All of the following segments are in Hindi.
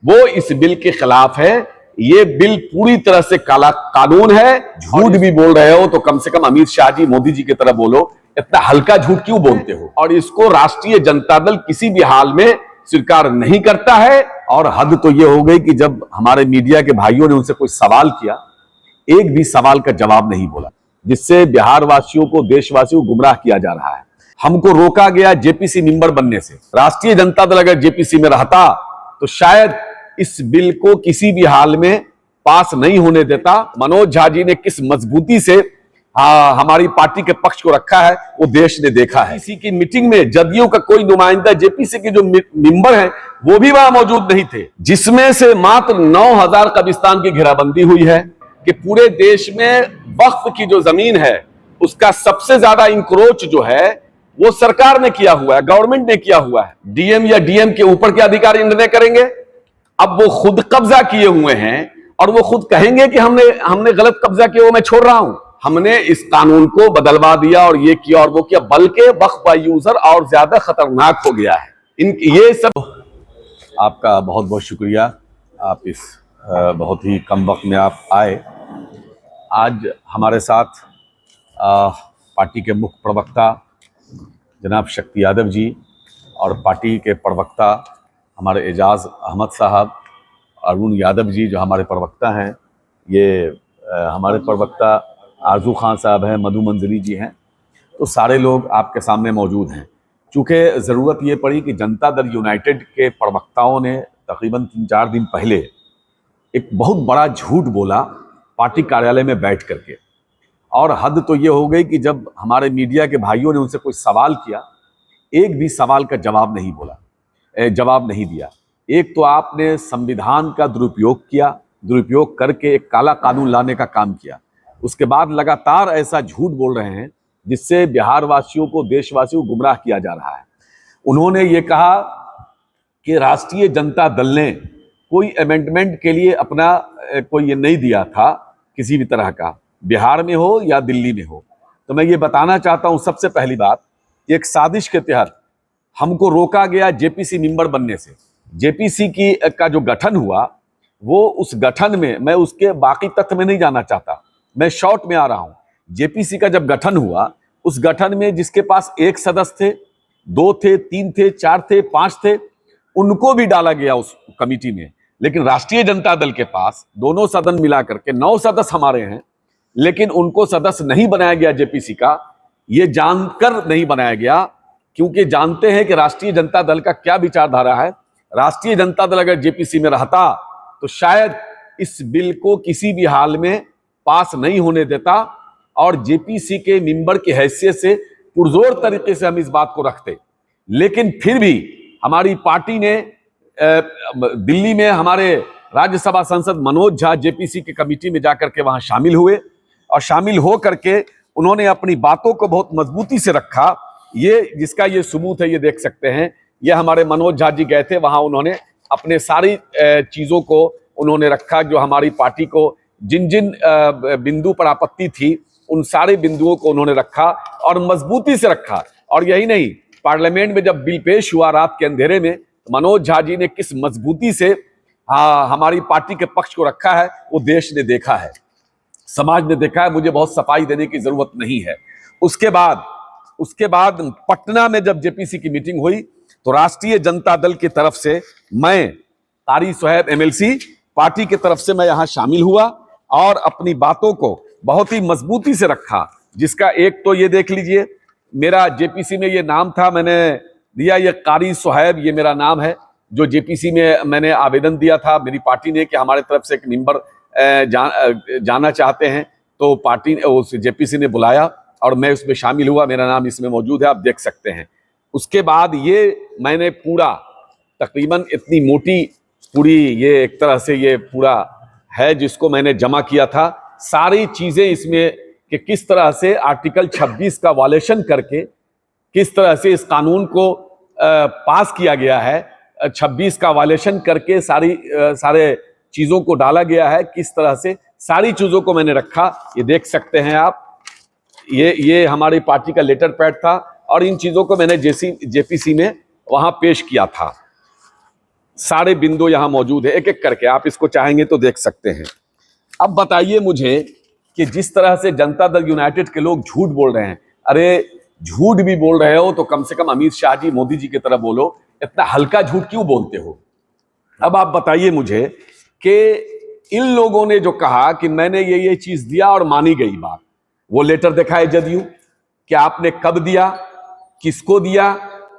वो इस बिल के खिलाफ है। ये बिल पूरी तरह से काला कानून है। झूठ भी बोल रहे हो तो कम से कम अमित शाह जी, मोदी जी की तरह बोलो। इतना हल्का झूठ क्यों बोलते हो? और इसको राष्ट्रीय जनता दल किसी भी हाल में स्वीकार नहीं करता है। और हद तो ये हो गई कि जब हमारे मीडिया के भाइयों ने उनसे कोई सवाल किया, एक भी सवाल का जवाब नहीं बोला, जिससे बिहार वासियों को, देशवासियों को गुमराह किया जा रहा है। हमको रोका गया जेपीसी मेंबर बनने से। राष्ट्रीय जनता दल अगर जेपीसी में रहता तो शायद इस बिल को किसी भी हाल में पास नहीं होने देता। मनोज झा जी ने किस मजबूती से हमारी पार्टी के पक्ष को रखा है वो देश ने देखा है। जेपीसी की मीटिंग में जदयू का कोई नुमाइंदा, जेपीसी के जो मेंबर हैं वो भी वहां मौजूद नहीं थे, जिसमें से मात्र 9,000 कब्रिस्तान की घेराबंदी हुई है कि पूरे देश में वक्फ की जो जमीन है उसका सबसे ज्यादा इंक्रोच जो है वो सरकार ने किया हुआ है, गवर्नमेंट ने किया हुआ है। डीएम या डीएम के ऊपर के अधिकारी निर्णय करेंगे। अब वो खुद कब्जा किए हुए हैं और वो खुद कहेंगे कि हमने गलत कब्जा किया, वो मैं छोड़ रहा हूं। हमने इस कानून को बदलवा दिया और ये किया और वो किया, बल्कि वक्फ का यूजर और ज्यादा खतरनाक हो गया है। ये सब आपका बहुत बहुत शुक्रिया। आप इस बहुत ही कम वक्त में आप आए। आज हमारे साथ पार्टी के मुख्य प्रवक्ता जनाब शक्ति यादव जी और पार्टी के प्रवक्ता हमारे एजाज अहमद साहब, अरुण यादव जी जो हमारे प्रवक्ता हैं, ये हमारे प्रवक्ता आरजू खान साहब हैं, मधु मंजरी जी हैं। तो सारे लोग आपके सामने मौजूद हैं। चूँकि ज़रूरत ये पड़ी कि जनता दल यूनाइटेड के प्रवक्ताओं ने तकरीबन 3-4 दिन पहले एक बहुत बड़ा झूठ बोला पार्टी कार्यालय में बैठ करके। और हद तो ये हो गई कि जब हमारे मीडिया के भाइयों ने उनसे कोई सवाल किया, एक भी सवाल का जवाब नहीं बोला, जवाब नहीं दिया। एक तो आपने संविधान का दुरुपयोग किया, दुरुपयोग करके एक काला कानून लाने का काम किया। उसके बाद लगातार ऐसा झूठ बोल रहे हैं जिससे बिहार वासियों को, देशवासियों को गुमराह किया जा रहा है। उन्होंने ये कहा कि राष्ट्रीय जनता दल ने कोई अमेंडमेंट के लिए अपना कोई ये नहीं दिया था किसी भी तरह का, बिहार में हो या दिल्ली में हो। तो मैं ये बताना चाहता हूं, सबसे पहली बात, एक साजिश के तहत हमको रोका गया जेपीसी मेंबर बनने से। जेपीसी का जो गठन हुआ, वो उस गठन में, मैं उसके बाकी तथ्य में नहीं जाना चाहता, मैं शॉर्ट में आ रहा हूं। जेपीसी का जब गठन हुआ, उस गठन में जिसके पास 1 सदस्य थे, 2 थे, 3 थे, 4 थे, 5 थे, उनको भी डाला गया उस कमिटी में। लेकिन राष्ट्रीय जनता दल के पास दोनों सदन मिला करके 9 सदस्य हमारे हैं, लेकिन उनको सदस्य नहीं बनाया गया जेपीसी का। ये जानकर नहीं बनाया गया क्योंकि जानते हैं कि राष्ट्रीय जनता दल का क्या विचारधारा है। राष्ट्रीय जनता दल अगर जेपीसी में रहता तो शायद इस बिल को किसी भी हाल में पास नहीं होने देता और जेपीसी के मेंबर की हैसियत से पुरजोर तरीके से हम इस बात को रखते। लेकिन फिर भी हमारी पार्टी ने दिल्ली में हमारे राज्यसभा सांसद मनोज झा जेपीसी की कमेटी में जाकर के वहां शामिल हुए और शामिल हो करके उन्होंने अपनी बातों को बहुत मजबूती से रखा। ये जिसका ये सबूत है, ये देख सकते हैं। ये हमारे मनोज झा जी गए थे वहां, उन्होंने अपने सारी चीजों को उन्होंने रखा जो हमारी पार्टी को जिन जिन बिंदु पर आपत्ति थी उन सारे बिंदुओं को उन्होंने रखा और मजबूती से रखा। और यही नहीं, पार्लियामेंट में जब बिल पेश हुआ रात के अंधेरे में, मनोज झा जी ने किस मजबूती से हमारी पार्टी के पक्ष को रखा है वो देश ने देखा है, समाज ने देखा है। मुझे बहुत सफाई देने की जरूरत नहीं है। उसके बाद पटना में जब जेपीसी की मीटिंग हुई तो राष्ट्रीय जनता दल की तरफ से मैं, कारी सोहेब एमएलसी, पार्टी की तरफ से मैं यहां शामिल हुआ और अपनी बातों को बहुत ही मजबूती से रखा। जिसका एक तो ये देख लीजिए, मेरा जेपीसी में ये नाम था, मैंने दिया ये कारी सोहेब, ये मेरा नाम है। जो जेपीसी में मैंने आवेदन दिया था मेरी पार्टी ने कि हमारे तरफ से एक मेंबर जाना चाहते हैं, तो पार्टी ने, उस जेपीसी ने बुलाया और मैं उसमें शामिल हुआ। मेरा नाम इसमें मौजूद है, आप देख सकते हैं। उसके बाद ये मैंने पूरा तकरीबन इतनी मोटी पूरी ये एक तरह से ये पूरा है जिसको मैंने जमा किया था, सारी चीजें इसमें कि किस तरह से आर्टिकल 26 का वायलेशन करके किस तरह से इस कानून को पास किया गया है। 26 का वायलेशन करके सारे चीजों को डाला गया है, किस तरह से सारी चीजों को मैंने रखा। ये देख सकते हैं आप, ये हमारी पार्टी का लेटर पैड था और इन चीजों को मैंने जेपीसी में वहां पेश किया था। सारे बिंदु यहां मौजूद है, एक एक करके आप इसको चाहेंगे तो देख सकते हैं। अब बताइए मुझे कि जिस तरह से जनता दल यूनाइटेड के लोग झूठ बोल रहे हैं, अरे झूठ भी बोल रहे हो तो कम से कम अमित शाह जी, मोदी जी की तरह बोलो, इतना हल्का झूठ क्यों बोलते हो? अब आप बताइए मुझे कि इन लोगों ने जो कहा कि मैंने ये चीज दिया और मानी गई बात, वो लेटर दिखाए जदयू कि आपने कब दिया, किसको दिया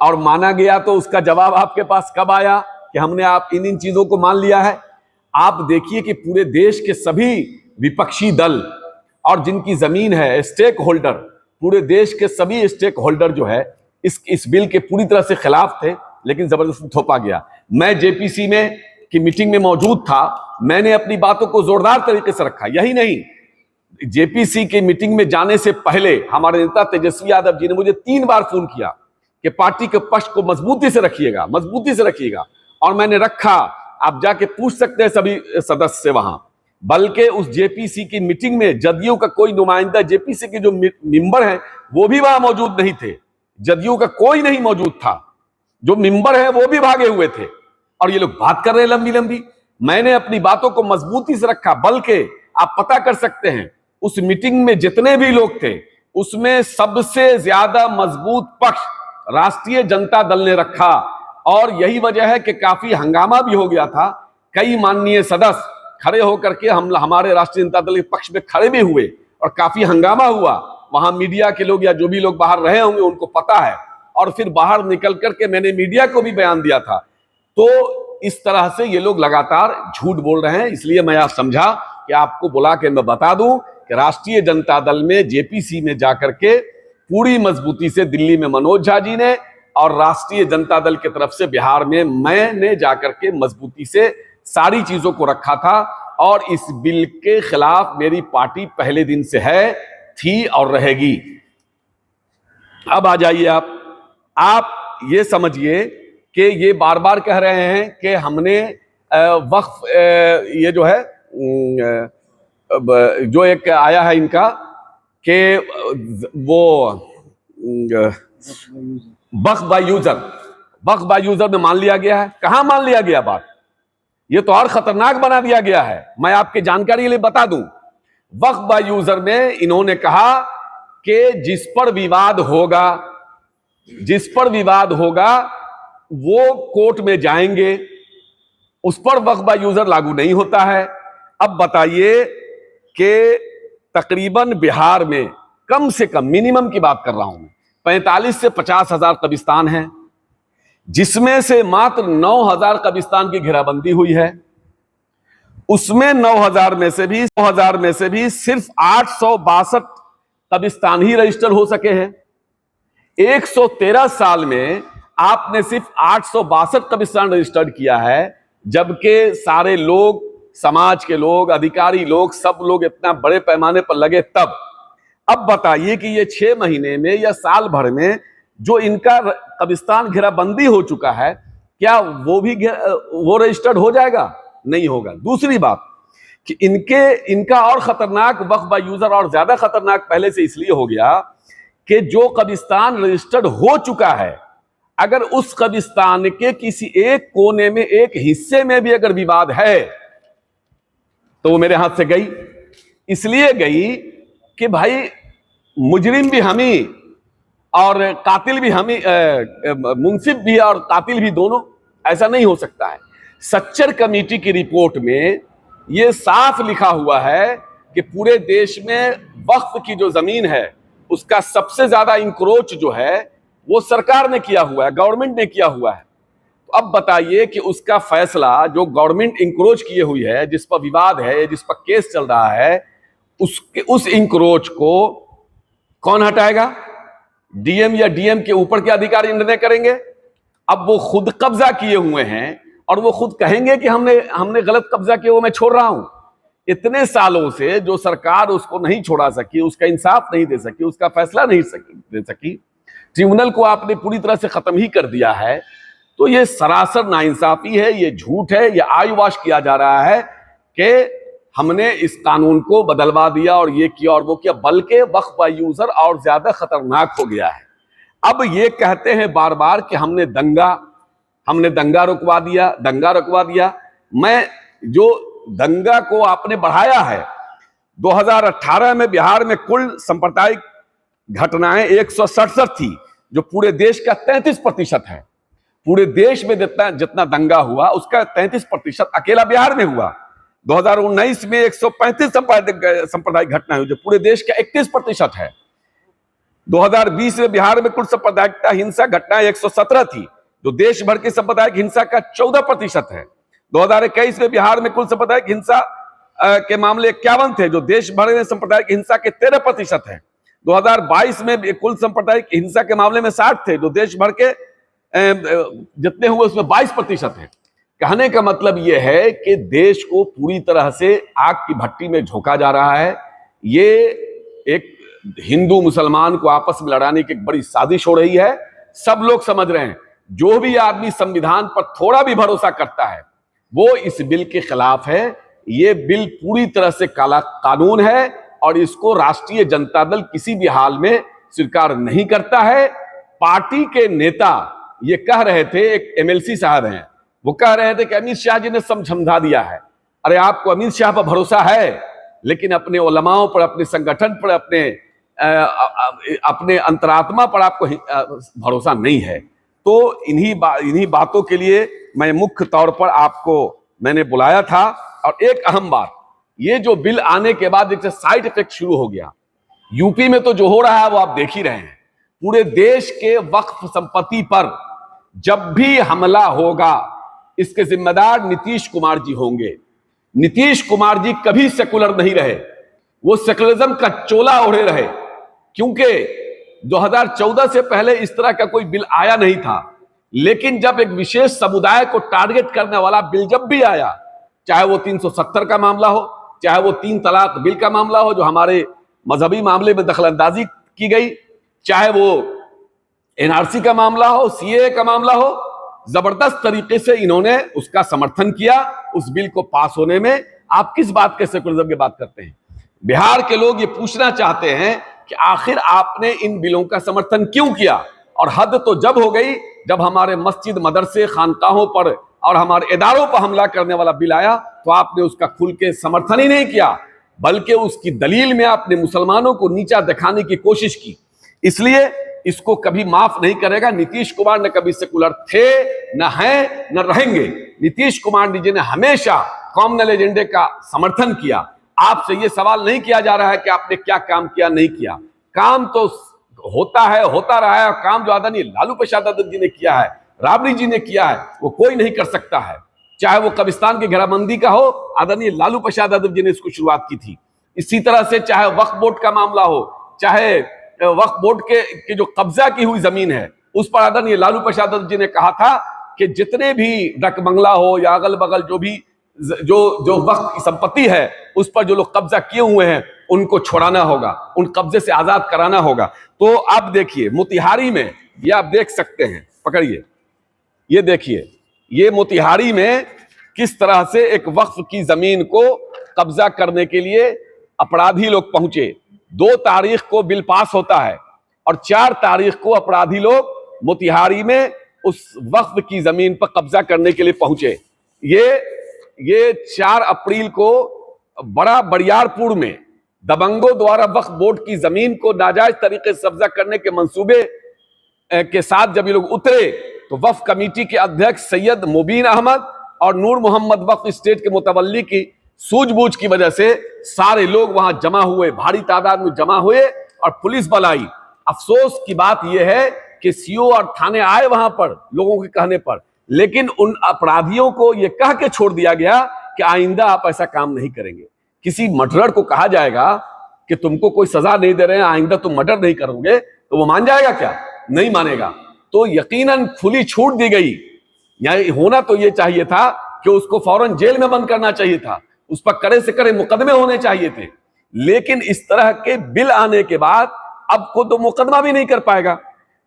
और माना गया, तो उसका जवाब आपके पास कब आया कि हमने आप इन चीजों को मान लिया है? आप देखिए कि पूरे देश के सभी विपक्षी दल और जिनकी जमीन है, स्टेक होल्डर, पूरे देश के सभी स्टेक होल्डर जो है इस बिल के पूरी तरह से खिलाफ थे, लेकिन जबरदस्ती थोपा गया। मैं जेपीसी में की मीटिंग में मौजूद था, मैंने अपनी बातों को जोरदार तरीके से रखा। यही नहीं, जेपीसी की मीटिंग में जाने से पहले हमारे नेता तेजस्वी यादव जी ने मुझे 3 बार फोन किया कि पार्टी के पक्ष को मजबूती से रखिएगा, मजबूती से रखिएगा, और मैंने रखा। आप जाके पूछ सकते हैं सभी सदस्य से वहां। बल्कि उस जेपीसी की मीटिंग में जदयू का कोई नुमाइंदा, जेपीसी के जो मेंबर हैं वो भी वहां मौजूद नहीं थे, जदयू का कोई नहीं मौजूद था, जो मेंबर है वो भी भागे हुए थे, और ये लोग बात कर रहे हैं लंबी लंबी। मैंने अपनी बातों को मजबूती से रखा, बल्कि आप पता कर सकते हैं उस मीटिंग में जितने भी लोग थे उसमें सबसे ज्यादा मजबूत पक्ष राष्ट्रीय जनता दल ने रखा, और यही वजह है कि काफी हंगामा भी हो गया था। कई माननीय सदस्य खड़े होकर के हमारे राष्ट्रीय जनता दल के पक्ष में खड़े भी हुए और काफी हंगामा हुआ। वहां मीडिया के लोग या जो भी लोग बाहर रहे होंगे उनको पता है, और फिर बाहर निकल करके मैंने मीडिया को भी बयान दिया था। तो इस तरह से ये लोग लगातार झूठ बोल रहे हैं, इसलिए मैं आज समझा कि आपको बुला के मैं बता दूं कि राष्ट्रीय जनता दल में, जेपीसी में जाकर के पूरी मजबूती से दिल्ली में मनोज झा जी ने, और राष्ट्रीय जनता दल की तरफ से बिहार में मैंने जाकर के मजबूती से सारी चीजों को रखा था, और इस बिल के खिलाफ मेरी पार्टी पहले दिन से है, थी और रहेगी। अब आ जाइए आप ये समझिए कि ये बार बार कह रहे हैं कि हमने वक्फ, ये जो है जो एक आया है इनका कि वो वक्फ बाय यूजर में मान लिया गया है। कहां मान लिया गया बात? ये तो और खतरनाक बना दिया गया है। मैं आपकी जानकारी के लिए बता दूं, वक्फ बाय यूजर में इन्होंने कहा कि जिस पर विवाद होगा वो कोर्ट में जाएंगे, उस पर वक्फ बाय यूजर लागू नहीं होता है। अब बताइए कि तकरीबन बिहार में कम से कम, मिनिमम की बात कर रहा हूं, 45 से 50 हजार कब्रिस्तान हैं, जिसमें से मात्र 9,000 कब्रिस्तान की घेराबंदी हुई है। उसमें 9,000 में से भी सिर्फ 862 कब्रिस्तान ही रजिस्टर हो सके हैं। 113 साल में आपने सिर्फ 862 कब्रिस्तान रजिस्टर्ड किया है, जबकि सारे लोग, समाज के लोग, अधिकारी लोग, सब लोग इतना बड़े पैमाने पर लगे तब। अब बताइए कि ये 6 महीने में या साल भर में जो इनका कब्रिस्तान घेराबंदी हो चुका है, क्या वो रजिस्टर्ड हो जाएगा? नहीं होगा। दूसरी बात कि इनका और खतरनाक, वक्फ बाय यूजर और ज्यादा खतरनाक पहले से इसलिए हो गया कि जो कब्रिस्तान रजिस्टर्ड हो चुका है, अगर उस कब्रिस्तान के किसी एक कोने में, एक हिस्से में भी अगर विवाद है तो वो मेरे हाथ से गई। इसलिए गई कि भाई मुजरिम भी हम ही और कातिल भी हम ही, मुंसिफ भी और कातिल भी दोनों, ऐसा नहीं हो सकता है। सच्चर कमेटी की रिपोर्ट में यह साफ लिखा हुआ है कि पूरे देश में वक्फ की जो जमीन है उसका सबसे ज्यादा इंक्रोच जो है वो सरकार ने किया हुआ है, गवर्नमेंट ने किया हुआ है। तो अब बताइए कि उसका फैसला जो गवर्नमेंट इंक्रोच किए हुई है, जिस पर विवाद है, जिस पर केस चल रहा है, उस इंक्रोच को कौन हटाएगा? डीएम या डीएम के ऊपर के अधिकारी निर्णय करेंगे। अब वो खुद कब्जा किए हुए हैं और वो खुद कहेंगे कि हमने गलत कब्जा किया, वो मैं छोड़ रहा हूं। इतने सालों से जो सरकार उसको नहीं छोड़ा सकी, उसका इंसाफ नहीं दे सकी, उसका फैसला नहीं दे सकी, ट्रिब्यूनल को आपने पूरी तरह से खत्म ही कर दिया है। तो ये सरासर नाइंसाफी है, ये झूठ है, ये आई वॉश किया जा रहा है कि हमने इस कानून को बदलवा दिया और ये किया और वो किया, बल्कि वक्फ बाय यूजर और ज्यादा खतरनाक हो गया है। अब ये कहते हैं बार बार कि हमने दंगा, हमने दंगा रुकवा दिया। मैं जो दंगा को आपने बढ़ाया है, 2018 में बिहार में कुल सांप्रदायिक घटनाएं 167 थी, जो पूरे देश का 33% है। पूरे देश में जितना दंगा हुआ उसका 33% अकेला बिहार में हुआ। 2019 में 135 सांप्रदायिक घटनाएं हुई, जो पूरे देश का 31% है। 2020 में बिहार में कुल सांप्रदायिकता हिंसा घटनाएं 117 थी, जो देश भर की सांप्रदायिक हिंसा का 14% है। 2021 में बिहार में कुल सांप्रदायिक हिंसा के मामले 51 थे, जो देश भर में सांप्रदायिक हिंसा के 13% है। 2022 में कुल सांप्रदायिक हिंसा के मामले में 60 थे, जो देश भर के जितने हुए उसमें 22% है। कहने का मतलब यह है कि देश को पूरी तरह से आग की भट्टी में झोंका जा रहा है। ये एक हिंदू मुसलमान को आपस में लड़ाने की एक बड़ी साजिश हो रही है। सब लोग समझ रहे हैं, जो भी आदमी संविधान पर थोड़ा भी भरोसा करता है वो इस बिल के खिलाफ है। ये बिल पूरी तरह से काला कानून है और इसको राष्ट्रीय जनता दल किसी भी हाल में स्वीकार नहीं करता है। पार्टी के नेता ये कह रहे थे, एक एमएलसी साहब हैं, वो कह रहे थे कि अमित शाह जी ने समझा दिया है। अरे आपको अमित शाह पर भरोसा है, लेकिन अपने उलमाओं पर, अपने संगठन पर, अपने अंतरात्मा पर आपको भरोसा नहीं है। तो इन्हीं बातों के लिए मैं मुख्य तौर पर आपको मैंने बुलाया था। और एक अहम बात, ये जो बिल आने के बाद एक साइड इफेक्ट शुरू हो गया। यूपी में तो जो हो रहा है वो आप देख ही रहे हैं। पूरे देश के वक्फ संपत्ति पर जब भी हमला होगा, इसके जिम्मेदार नीतीश कुमार जी होंगे। नीतीश कुमार जी कभी सेकुलर नहीं रहे, वो सेकुलरिज्म का चोला ओढ़े रहे, क्योंकि 2014 से पहले इस तरह का कोई बिल आया नहीं था। लेकिन जब एक विशेष समुदाय को टारगेट करने वाला बिल जब भी आया, चाहे वो 370 का मामला हो, चाहे वो 3 तलाक बिल का मामला हो जो हमारे मजहबी मामले में दखलंदाजी की गई, चाहे वो एनआरसी का मामला हो, सीएए का मामला हो, जबरदस्त तरीके से इन्होंने उसका समर्थन किया। उस बिल को पास होने में आप किस बात के सेकुलरिज्म की बात करते हैं? बिहार के लोग ये पूछना चाहते हैं कि आखिर आपने इन बिलों का समर्थन क्यों किया? और हद तो जब हो गई जब हमारे मस्जिद, मदरसे, खानकाहों पर और हमारे इदारों पर हमला करने वाला बिल आया, तो आपने उसका खुल के समर्थन ही नहीं किया, बल्कि उसकी दलील में आपने मुसलमानों को नीचा दिखाने की कोशिश की। इसलिए इसको कभी माफ नहीं करेगा। नीतीश कुमार ने कभी सेकुलर थे, न हैं, न रहेंगे। नीतीश कुमार जी ने हमेशा कॉमनल एजेंडे का समर्थन किया। आपसे ये सवाल नहीं किया जा रहा है कि आपने क्या काम किया, नहीं किया। काम तो होता है, होता रहा है। और काम जो आदरणीय लालू प्रसाद यादव जी ने किया है, राबड़ी जी ने किया है, वो कोई नहीं कर सकता है। चाहे वो कब्रिस्तान की घेराबंदी का हो, आदरणीय लालू प्रसाद यादव जी ने इसको शुरुआत की थी। इसी तरह से चाहे वक्फ बोर्ड का मामला हो, चाहे वक्फ बोर्ड के जो कब्जा की हुई जमीन है, उस पर आदरणीय लालू प्रसाद यादव जी ने कहा था कि जितने भी डक बंगला हो या अगल बगल जो वक्फ की संपत्ति है, उस पर जो लोग कब्जा किए हुए हैं उनको छुड़ाना होगा, उन कब्जे से आजाद कराना होगा। तो आप देखिए मोतिहारी में, ये आप देख सकते हैं, पकड़िए, ये देखिए, ये मोतिहारी में किस तरह से एक वक्फ की जमीन को कब्जा करने के लिए अपराधी लोग पहुंचे। 2 तारीख को बिल पास होता है और 4 तारीख को अपराधी लोग मोतिहारी में उस वक्फ की जमीन पर कब्जा करने के लिए पहुंचे। ये 4 अप्रैल को बड़ा बरियारपुर में दबंगों द्वारा वक्फ बोर्ड की जमीन को नाजायज तरीके से कब्जा करने के मंसूबे के साथ जब ये लोग उतरे, तो वक्फ कमेटी के अध्यक्ष सैयद मुबीन अहमद और नूर मोहम्मद वक्फ स्टेट के मुतवल्ली की सूझबूझ की वजह से सारे लोग वहां जमा हुए, भारी तादाद में जमा हुए और पुलिस बल आई। अफसोस की बात यह है कि सीओ और थाने आए वहां पर लोगों के कहने पर, लेकिन उन अपराधियों को यह कह के छोड़ दिया गया कि आइंदा आप ऐसा काम नहीं करेंगे। किसी मर्डरर को कहा जाएगा कि तुमको कोई सजा नहीं दे रहे हैं, आइंदा तुम मर्डर नहीं करोगे, तो वो मान जाएगा क्या? नहीं मानेगा। तो यकीनन खुली छूट दी गई। या होना तो ये चाहिए था कि उसको फौरन जेल में बंद करना चाहिए था, उस पर कड़े से कड़े मुकदमे होने चाहिए थे। लेकिन इस तरह के बिल आने के बाद अब को तो मुकदमा भी नहीं कर पाएगा।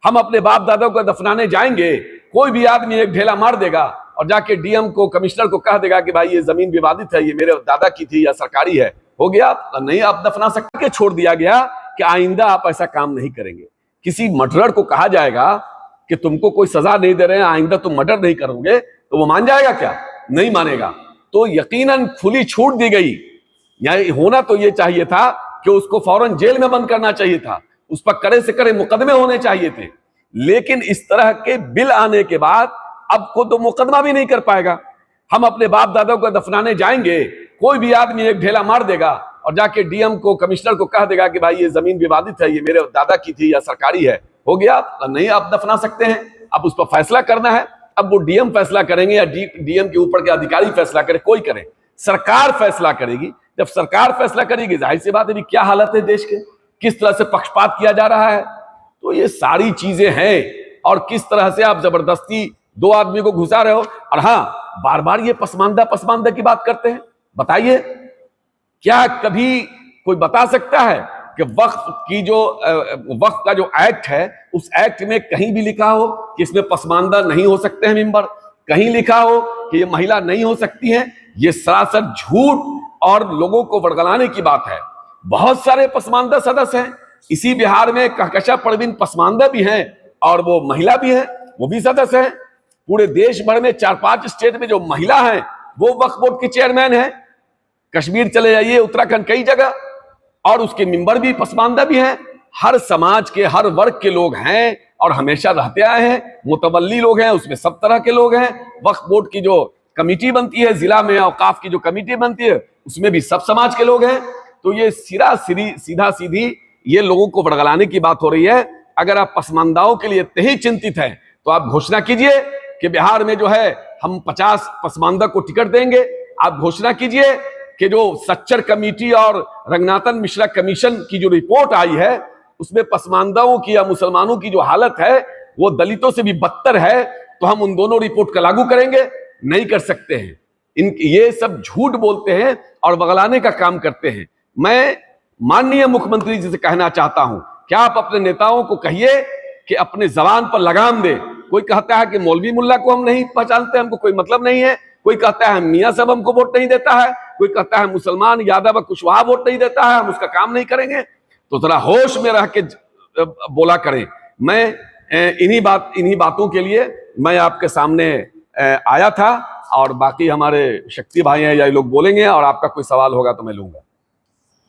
हम अपने बाप दादा को दफनाने जाएंगे, कोई भी आदमी एक ढेला मार देगा और जाके डीएम को, कमिश्नर को कह देगा कि भाई ये जमीन विवादित है, ये मेरे दादा की थी या सरकारी है, हो गया, नहीं आप दफना सकते। छोड़ दिया गया कि आइंदा आप ऐसा काम नहीं करेंगे। किसी मर्डरर को कहा जाएगा कि तुमको कोई सजा नहीं दे रहे हैं, आइंदा तुम मर्डर नहीं करोगे, तो वो मान जाएगा क्या? नहीं मानेगा। तो यकीनन खुली छूट दी गई। या होना तो ये चाहिए था कि उसको फौरन जेल में बंद करना चाहिए था, उस पर कड़े से कड़े मुकदमे होने चाहिए थे। लेकिन इस तरह के बिल आने के बाद अब को तो मुकदमा भी नहीं कर पाएगा। हम अपने बाप दादा को दफनाने जाएंगे, कोई भी आदमी एक ढेला मार देगा और जाके डीएम को, कमिश्नर को कह देगा कि भाई ये जमीन विवादित है, ये मेरे दादा की थी या सरकारी है, हो गया, नहीं आप दफना सकते हैं। अब उस पर फैसला करना है, अब वो डीएम फैसला करेंगे या डीएम के ऊपर के अधिकारी फैसला करे, कोई करे, सरकार फैसला करेगी। जब सरकार फैसला करेगी, जाहिर सी बात है क्या हालत है देश के, किस तरह से पक्षपात किया जा रहा है। तो ये सारी चीजें हैं, और किस तरह से आप जबरदस्ती दो आदमी को घुसा रहे हो। और हाँ, बार बार ये पसमानदा की बात करते हैं। बताइए, क्या कभी कोई बता सकता है कि वक्फ का जो एक्ट है, उस एक्ट में कहीं भी लिखा हो कि इसमें पसमानदा नहीं हो सकते हैं मेंबर, कहीं लिखा हो कि ये महिला नहीं हो सकती है? ये सरासर झूठ और लोगों को वर्गलाने की बात है। बहुत सारे पसमानदा सदस्य हैं, इसी बिहार में कहकशा परवीन पसमानदा भी हैं और वो महिला भी हैं, वो भी सदस्य हैं। पूरे देश भर में 4-5 स्टेट में जो महिला हैं वो वक्फ बोर्ड की चेयरमैन है। कश्मीर चले जाइए, उत्तराखंड, कई जगह, और उसके मेंबर भी पसमानदा भी हैं। हर समाज के, हर वर्ग के लोग हैं और हमेशा रहते आए हैं। मुतवल्ली लोग हैं, उसमें सब तरह के लोग हैं। वक्फ बोर्ड की जो कमिटी बनती है, जिला में औकाफ की जो कमिटी बनती है, उसमें भी सब समाज के लोग हैं। तो ये सीधा सीधी ये लोगों को वर्गलाने की बात हो रही है। अगर आप पसमानदाओं के लिए इतने ही चिंतित हैं तो आप घोषणा कीजिए कि बिहार में जो है हम 50 पसमानदा को टिकट देंगे। आप घोषणा कीजिए कि जो सच्चर कमेटी और रंगनाथन मिश्रा कमीशन की जो रिपोर्ट आई है, उसमें पसमानदाओं की या मुसलमानों की जो हालत है वो दलितों से भी बदतर है, तो हम उन दोनों रिपोर्ट का लागू करेंगे। नहीं कर सकते हैं। ये सब झूठ बोलते हैं और बगलाने का काम करते हैं। मैं माननीय मुख्यमंत्री जी से कहना चाहता हूं, क्या आप अपने नेताओं को कहिए कि अपने जबान पर लगाम दे। कोई कहता है कि मौलवी मुल्ला को हम नहीं पहचानते, हमको कोई मतलब नहीं है। कोई कहता है मियां साहब हमको वोट नहीं देता है। कोई कहता है मुसलमान यादव कुशवाहा वोट नहीं देता है, हम उसका काम नहीं करेंगे। तो जरा होश में रह के बोला करें। मैं इन्हीं बातों के लिए मैं आपके सामने आया था, और बाकी हमारे शक्ति भाई हैं या ये लोग बोलेंगे, और आपका कोई सवाल होगा तो मैं लूंगा।